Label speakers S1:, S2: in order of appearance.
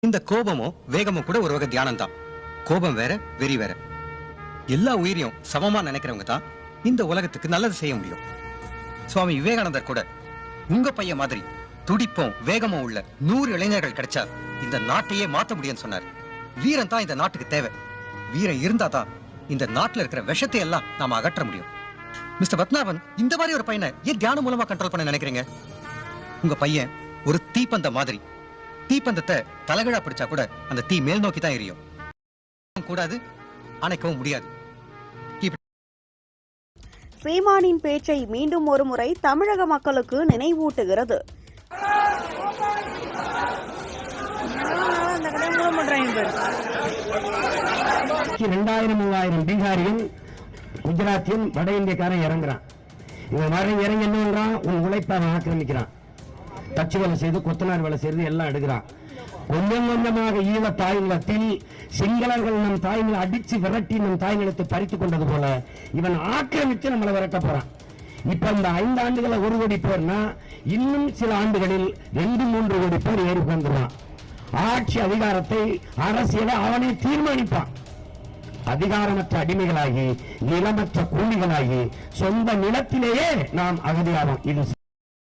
S1: இந்த கோபமும் வேகமும் கூட ஒரு வகை தியானம் தான். கோபம் வேற, வெறி வேற. எல்லா உயிரையும் சமமா நினைக்கிறவங்க தான் இந்த உலகத்துக்கு நல்லது செய்ய முடியும். சுவாமி விவேகானந்தர் கூட உங்க பையன் மாதிரி துடிப்பும் வேகமும் உள்ள 100 இளைஞர்கள் கிடைச்சா இந்த நாட்டையே மாத்த முடியும்னு சொன்னார். வீரன் தான் இந்த நாட்டுக்கு தேவை. வீரன் இருந்தா தான் இந்த நாட்டுல இருக்கிற விஷத்தை எல்லாம் நாம அகற்ற முடியும். மிஸ்டர் பத்மநாபன், இந்த மாதிரி ஒரு பையனை ஏன் தியானம் மூலமா கண்ட்ரோல் பண்ண நினைக்கிறீங்க? உங்க பையன் ஒரு தீப்பந்த மாதிரி. தீப்பந்தத்தை தலைகீழா பிடிச்சா கூட அந்த தீ மேல் நோக்கி தான் எரியும். கூடாது, அணைக்கவும் முடியாது.
S2: சீமானின் பேச்சை மீண்டும் ஒரு முறை தமிழக மக்களுக்கு நினைவூட்டுகிறது.
S3: 2000-3000 பீகாரியும் குஜராத்தியும் வட இந்தியக்காரன் இறங்குறான். இவன் வர இறங்கி என்ன பண்றான்? உன் உழைப்பை அவன் ஆக்கிரமிக்கிறான். தச்சு வேலை செய்து கொத்தனார் வேலை செய்து எல்லாம் எடுக்கிறான். கொஞ்சம் கொஞ்சமாக ஈழ தாய்நிலத்தில் சிங்களர்கள் நம் தாய்நிலை அடிச்சு விரட்டி நம் தாய்நிலத்தை பறித்துக் கொண்டது போல இவன் ஆக்கிரமித்து நம்மளை விரட்ட போறான். இப்ப இந்த 5 ஆண்டுகளை 1 கோடி பேர்னா இன்னும் சில ஆண்டுகளில் 2-3 கோடி பேர் ஏறி வந்துடுவான். ஆட்சி அதிகாரத்தை அரசியலை அவனை தீர்மானிப்பான். அதிகாரமற்ற அடிமைகளாகி நிலமற்ற கூலிகளாகி சொந்த நிலத்திலேயே நாம் அகதியாவோம். இது